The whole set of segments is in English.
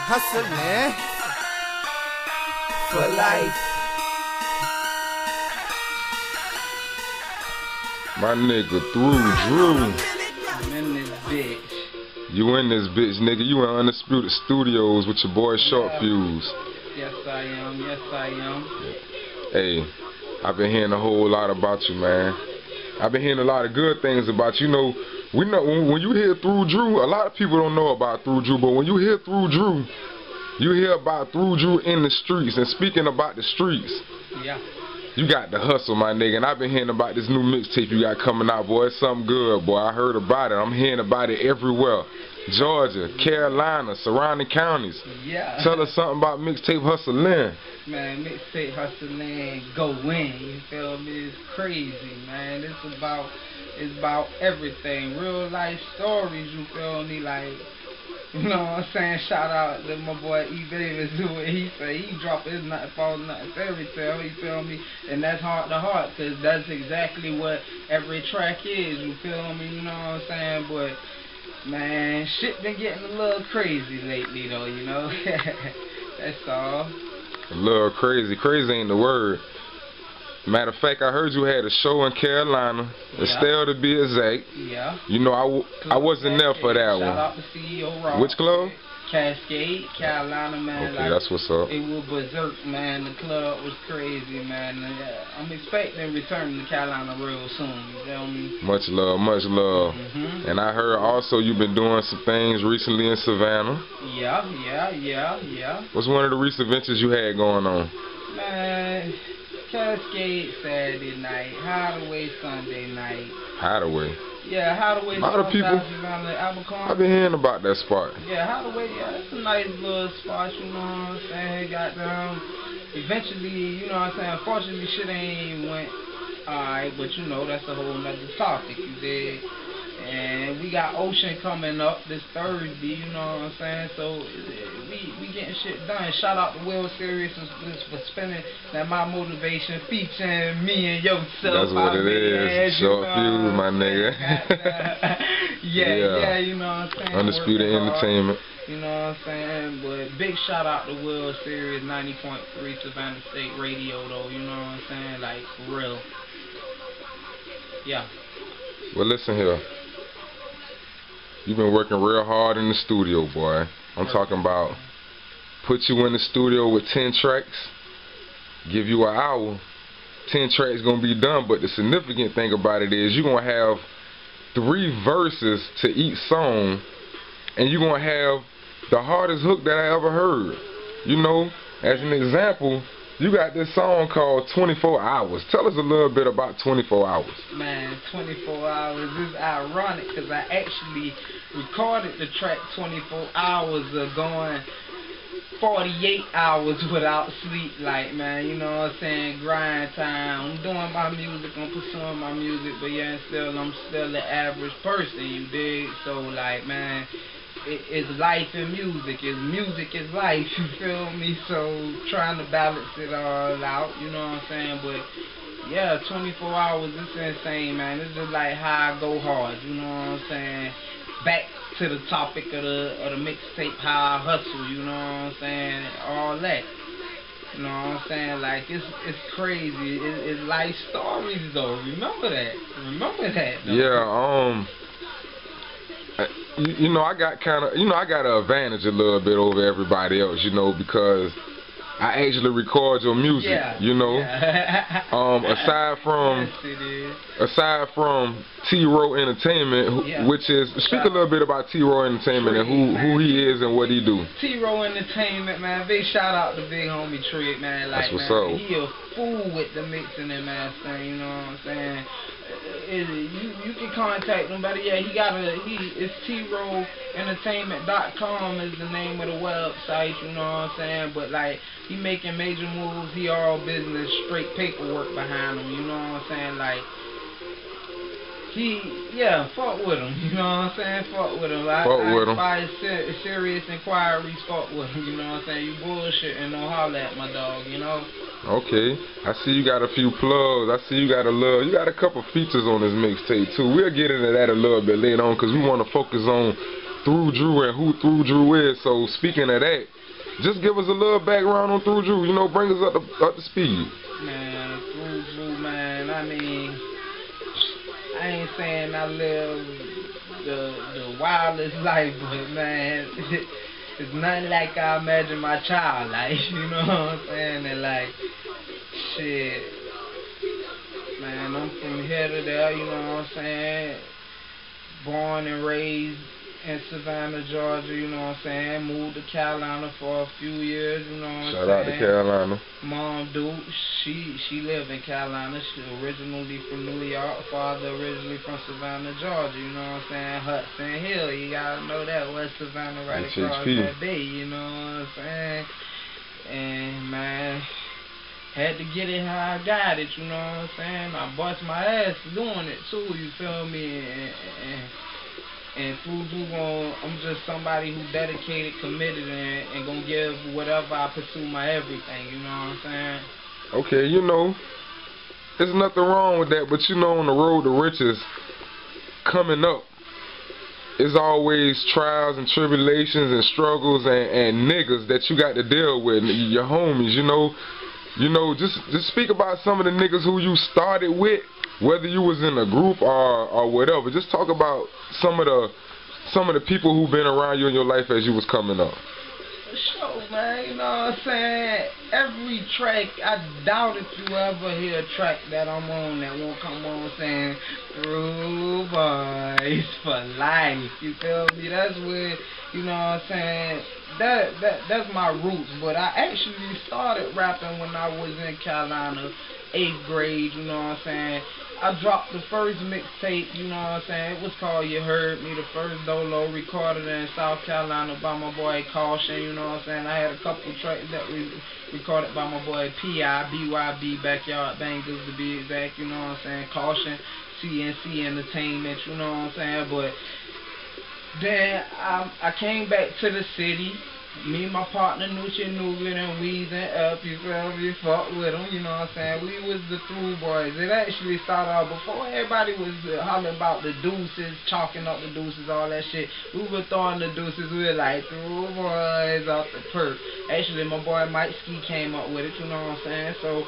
Hustling for life. My nigga ThrewDru. I'm in this bitch. You in this bitch, nigga. You in Undisputed Studios with your boy Short Fuse. Yes, I am. Yes, I am. Hey, I've been hearing a whole lot about you, man. I've been hearing a lot of good things about you. You know, we know when you hear ThrewDru, a lot of people don't know about ThrewDru, but when you hear ThrewDru, you hear about ThrewDru in the streets. And speaking about the streets, yeah, you got the hustle, my nigga. And I've been hearing about this new mixtape you got coming out, boy. It's something good, boy. I heard about it. I'm hearing about it everywhere. Georgia, Carolina, surrounding counties. Yeah. Tell us something about Mixtape Hustlin'. Man, Mixtape Hustlin', go win. You feel me? It's crazy, man. It's about everything. Real life stories, you feel me? Like, you know what I'm saying? Shout out to my boy E. Davis, who he say he drop his nothing falls nothing fairy tale, you feel me? And that's heart to heart, cause that's exactly what every track is, you feel me? You know what I'm saying? But man, shit been getting a little crazy lately though, you know? That's all. A little crazy. Crazy ain't the word. Matter of fact, I heard you had a show in Carolina, Estelle to be exact. Yeah. You know, I wasn't there for that one. Shout out to CEO Rock. Which club? Cascade, Carolina, man. Okay, like, that's what's up. It was berserk, man. The club was crazy, man. And, I'm expecting return to Carolina real soon. You feel me? Much love, much love. And I heard also you've been doing some things recently in Savannah. Yeah. What's one of the recent ventures you had going on? Man, Cascade Saturday night, Hideaway Sunday night. Hideaway? Yeah, Hideaway. A lot of people. I've been hearing about that spot. Yeah, Hideaway. Yeah, it's a nice little spot. You know what I'm saying? Got down. Eventually, you know what I'm saying. Unfortunately, shit ain't went alright, but you know that's a whole nother topic. You dig? And we got Ocean coming up this Thursday. You know what I'm saying? So we getting shit done. Shout out to Will Serious for spinning that My Motivation featuring me and yourself. That's what it is. Short Fuse, my nigga. yeah, you know what I'm saying? Undisputed Entertainment. You know what I'm saying? But big shout out to Will Serious 90.3 Savannah State Radio though. You know what I'm saying? Like for real. Yeah. Well, listen here. You've been working real hard in the studio, boy. I'm talking about put you in the studio with 10 tracks, give you an hour, 10 tracks gonna be done. But the significant thing about it is you're gonna have 3 verses to each song, and you're gonna have the hardest hook that I ever heard. You know, as an example, you got this song called 24 Hours. Tell us a little bit about 24 Hours. Man, 24 Hours is ironic because I actually recorded the track 24 Hours of going 48 hours without sleep. Like, man, you know what I'm saying? Grind time. I'm doing my music, I'm pursuing my music, but yeah, I'm still the average person, you dig? So, like, man, it's life and music. It's music is life, you feel me? So trying to balance it all out, you know what I'm saying? But yeah, 24 hours, it's insane, man. It's just like how I go hard, you know what I'm saying? Back to the topic of the mixtape, how I hustle, you know what I'm saying? All that. You know what I'm saying? Like it's crazy. It's life stories though. Remember that. Though. Yeah, you know, I got an advantage a little bit over everybody else, you know, because I actually record your music, you know. Aside from TRO Entertainment, which is, speak a little bit about TRO Entertainment and who he is and what he do. TRO Entertainment, man, big shout out to big homie Trick, man. Like, that's what's up. He a fool with the mixing and mastering, you know what I'm saying? You can contact him, but yeah, it's TROentertainment.com is the name of the website, you know what I'm saying? But like, he making major moves, he all business, straight paperwork behind him, you know what I'm saying? Like, Yeah, fuck with him, you know what I'm saying? Fuck with him. I inspire serious inquiries, fuck with him, you know what I'm saying? You bullshitting, don't holler at my dog, you know? Okay, I see you got a few plugs. I see you got a couple features on this mixtape too. We'll get into that a little bit later on because we want to focus on ThrewDru and who ThrewDru is. So speaking of that, just give us a little background on ThrewDru, you know, bring us up to speed. Man, ThrewDru, man, I mean, I ain't saying I live the wildest life, but man, it's nothing like I imagine my child life, you know what I'm saying? And like, shit, man, I'm from here to there, you know what I'm saying? Born and raised in Savannah, Georgia, you know what I'm saying? Moved to Carolina for a few years, you know what I'm saying? Shout out to Carolina. Mom, dude, she lived in Carolina. She originally from New York. Father originally from Savannah, Georgia, you know what I'm saying? Hudson Hill, you gotta know that. West Savannah right across that bay, you know what I'm saying? And, man, had to get it how I got it, you know what I'm saying? I bust my ass doing it, too, you feel me? And ThrewDru, I'm just somebody who dedicated, committed, and gonna give whatever I pursue my everything, you know what I'm saying? Okay, you know, there's nothing wrong with that, but you know, on the road to riches, coming up, it's always trials and tribulations and struggles and niggas that you got to deal with, your homies, you know, just speak about some of the niggas who you started with, whether you was in a group or whatever. Just talk about some of the people who've been around you in your life as you was coming up. For sure, man, you know what I'm saying? Every track, I doubt if you ever hear a track that I'm on that won't come on saying Through Boys for life. You feel me? That's where, you know what I'm saying? That's my roots. But I actually started rapping when I was in Carolina, 8th grade, you know what I'm saying? I dropped the first mixtape, you know what I'm saying? It was called You Heard Me, the first dolo recorded in South Carolina by my boy Caution, you know what I'm saying? I had a couple tracks that was recorded by my boy P.I., BYB, Backyard Bangers to be exact, you know what I'm saying? Caution, CNC Entertainment, you know what I'm saying? But then I came back to the city. Me and my partner Nucci Nougat and Weezy and Up, you feel me? Fuck with them, you know what I'm saying? We was the Through Boys. It actually started off before everybody was hollering about the deuces, chalking up the deuces, all that shit. We were throwing the deuces. We were like Through Boys off the perk. Actually, my boy Mike Ski came up with it, you know what I'm saying? So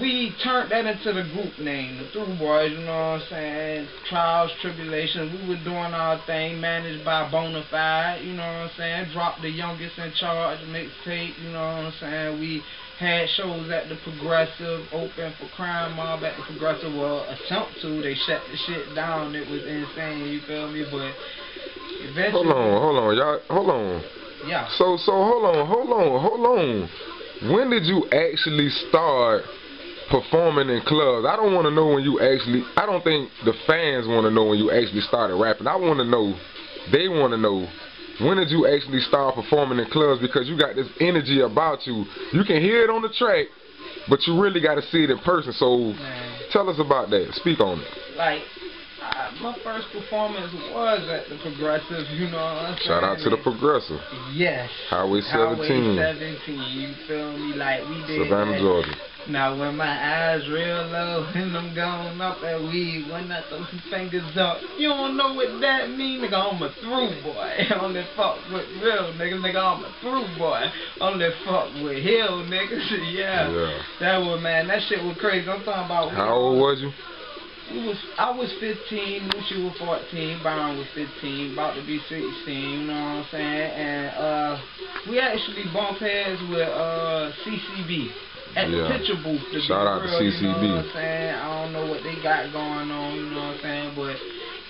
we turned that into the group name, the Through Boys, you know what I'm saying? Trials, tribulations, we were doing our thing, managed by Bonafide, you know what I'm saying? Dropped the Youngest in Charge mixtape, you know what I'm saying? We had shows at the Progressive, open for Crime Mob at the Progressive, well, attempt to, they shut the shit down, it was insane, you feel me? But eventually... Hold on, y'all, hold on. Yeah. So hold on. When did you actually start performing in clubs? I don't want to know when you actually, I don't think the fans want to know when you actually started rapping. I want to know, they want to know, when did you actually start performing in clubs? Because you got this energy about you. You can hear it on the track, but you really got to see it in person. So tell us about that. Speak on it. Like, my first performance was at the Progressive, you know what I'm saying? Shout out to the Progressive. Yes. Highway 17. Highway 17, you feel me? Like, we did Savannah, that. Georgia. Now, when my eyes real low and I'm going up that weed, when I throw some fingers up, you don't know what that mean, nigga, I'm a through boy. I only fuck with real niggas, nigga, I'm a through boy. Only fuck with hill niggas, yeah. That was, man, that shit was crazy. I'm talking about... How old was you? I was 15, Lucy was 14, Byron was 15, about to be 16, you know what I'm saying? And we actually bumped heads with CCB at the picture booth. Shout out to CCB. You know what I'm saying? I don't know what they got going on, you know what I'm saying? But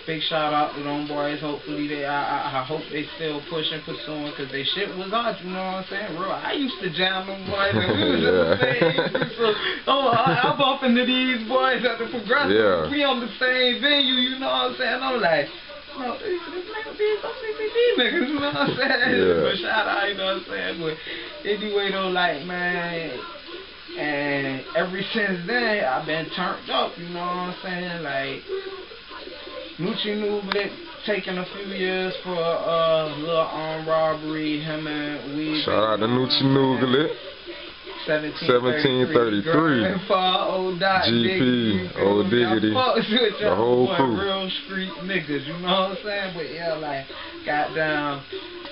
big shout out to them boys. Hopefully I hope they still pushing, pursuing, because they shit was out, you know what I'm saying? Real, I used to jam them boys, and we was in the same. So, I bump into these boys at the Progressive. Yeah. We on the same venue, you know what I'm saying? I'm like, no, these niggas, you know what I'm saying? Yeah. But shout out, you know what I'm saying? But anyway, though, like, man, and ever since then, I've been turned up, you know what I'm saying? Like, Nucci Nublit taking a few years for a little armed robbery. Him and Weezy. Shout out to Nucci Nublit. 1733. Old Dot, GP, Old Diggity, the whole crew. Real street niggas, you know what I'm saying? But yeah, like, goddamn,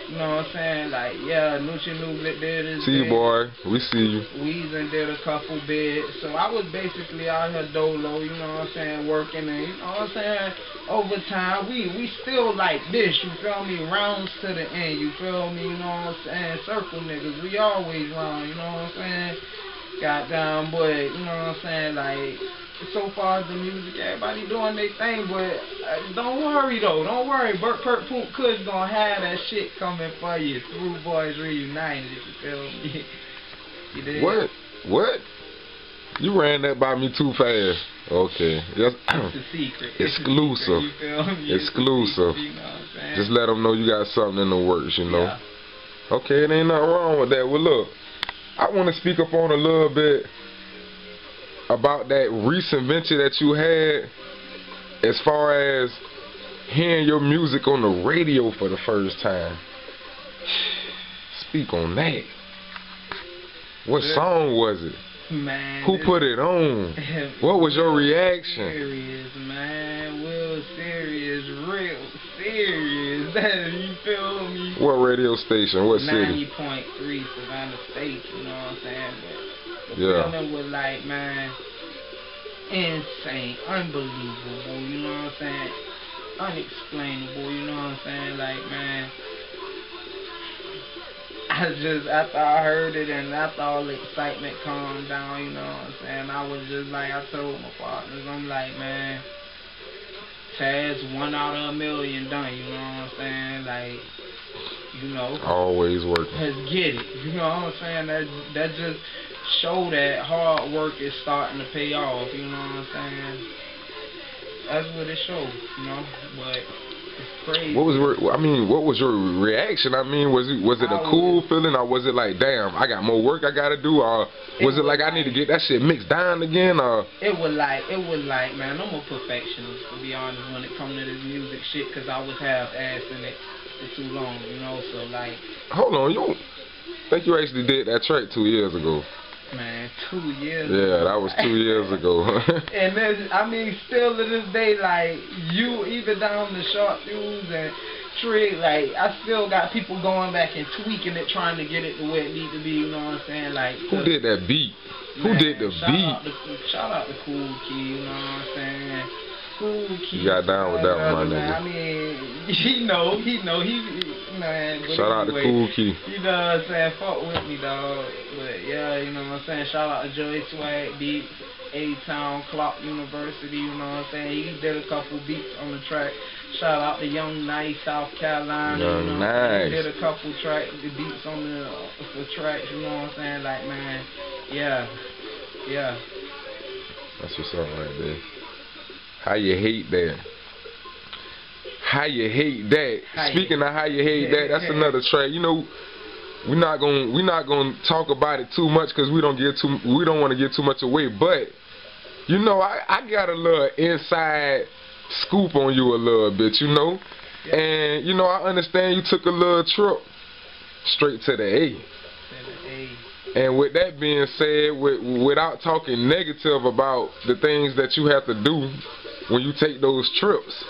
you know what I'm saying? Like, yeah, Nucci Nublit did his T-Boy, we see you. Weezy did a couple bits. So I was basically out here dolo, you know what I'm saying, working and, you know what I'm saying, overtime. We still like this, you feel me? Rounds to the end, you feel me? You know what I'm saying? Circle niggas, we always round, you know what I'm saying? Goddamn, boy, you know what I'm saying? Like, so far as the music, everybody doing their thing, but don't worry though, don't worry. Burt Pert Poop Kush gonna have that shit coming for you. Through Boys Reunited, you feel me? You did? What? You ran that by me too fast. Okay. It's a secret. Exclusive. You feel me? Exclusive. You know what I'm saying? Just let them know you got something in the works, you know? Yeah. Okay, it ain't nothing wrong with that. Well, look, I want to speak up on a little bit about that recent venture that you had as far as hearing your music on the radio for the first time. Speak on that. What song was it? Man, who put it on? What was your reaction? Serious, man. Real serious, real serious. You feel me? What radio station? What city? 90.3 Savannah State, you know what I'm saying? But the feeling was like, man, insane, unbelievable, you know what I'm saying? Unexplainable, you know what I'm saying? Like, man, after I heard it and after all the excitement calmed down, you know what I'm saying, I was just like, I told my partners, I'm like, man, Taz 1 out of 1,000,000 done, you know what I'm saying, like, you know. Always working. Let's get it, you know what I'm saying, that just show that hard work is starting to pay off, you know what I'm saying. That's what it shows, you know, but it's crazy. What was your reaction? I mean, was it a cool feeling, or was it like, damn, I got more work I gotta do, or was it like I need to get that shit mixed down again, or? It was like, man, I'm a perfectionist, to be honest, when it comes to this music shit, because I was half-assing it for too long, you know, so like. Hold on, you think you actually did that track 2 years ago? Man, 2 years ago. Yeah, that was 2 years ago. And there's, I mean, still to this day, like, you, even down the Short Fuse and Trig, like, I still got people going back and tweaking it, trying to get it to where it need to be, you know what I'm saying? Like, who did that beat? Man, who did the beat? Shout out to Cool Key, you know what I'm saying? Cool Key. You got down with that one, my nigga. I mean, he know, man. Shout out to Cool Key. You know what I'm saying? Fuck with me, dog. But yeah, you know what I'm saying? Shout out to Joey Swag Beats, A-Town, Clock University, you know what I'm saying? He did a couple beats on the track. Shout out to Young Nice, South Carolina. Young Nice. He did a couple beats on the tracks, you know what I'm saying? Like, man, yeah. That's what's up right there. How you hate that? How you hate that? Speaking of how you hate that, that's another track. You know, we're not gonna talk about it too much because we don't want to give too much away. But you know, I got a little inside scoop on you a little bit, you know. Yeah. And you know, I understand you took a little trip straight to the A. And with that being said, without talking negative about the things that you have to do when you take those trips,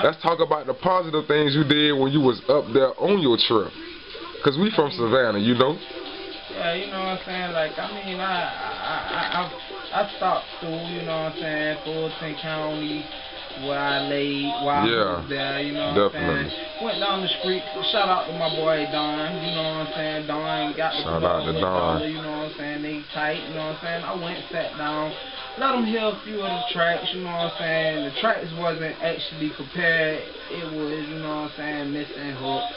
let's talk about the positive things you did when you was up there on your trip. Cause we from Savannah, you know. Yeah, you know what I'm saying. Like, I mean, I stopped school, you know what I'm saying, Fulton County, where I laid while I was there, you know what I'm saying. Went down the street. Shout out to my boy Don, you know what I'm saying. Don got the shout out to Don. You know what I'm saying. They tight, you know what I'm saying. I went, sat down, let them hear a few of the tracks, you know what I'm saying. The tracks wasn't actually prepared. It was, you know what I'm saying, missing hooks.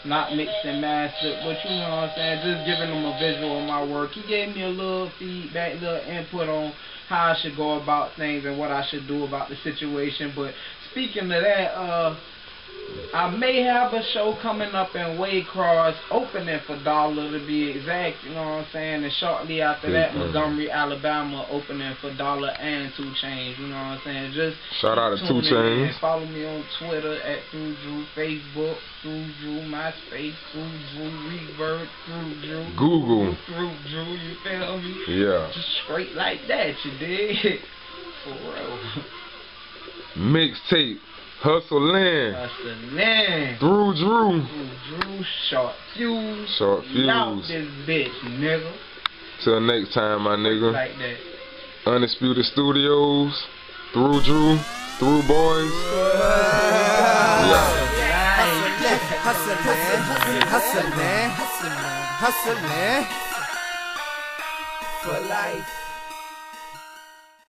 Not mixed and mastered, but you know what I'm saying, just giving them a visual of my work. He gave me a little feedback, little input on how I should go about things and what I should do about the situation. But speaking of that, I may have a show coming up in Waycross, opening for Dollar to be exact, you know what I'm saying? And shortly after that, Montgomery, Alabama, opening for Dollar and 2 Chainz, you know what I'm saying? Just shout out to 2 Chainz. Follow me on Twitter at ThrewDru, Facebook, ThrewDru, MySpace, ThrewDru, Reverb, ThrewDru, Google, ThrewDru, you feel me? Yeah. Just straight like that, you dig? For real. Mixtape. Hustlin'. ThrewDru. Short fuse. Short fuse. Out this bitch, nigga. Till next time, my nigga. Like that. Undisputed Studios. ThrewDru. Threw Boys. Hustle, man. For life.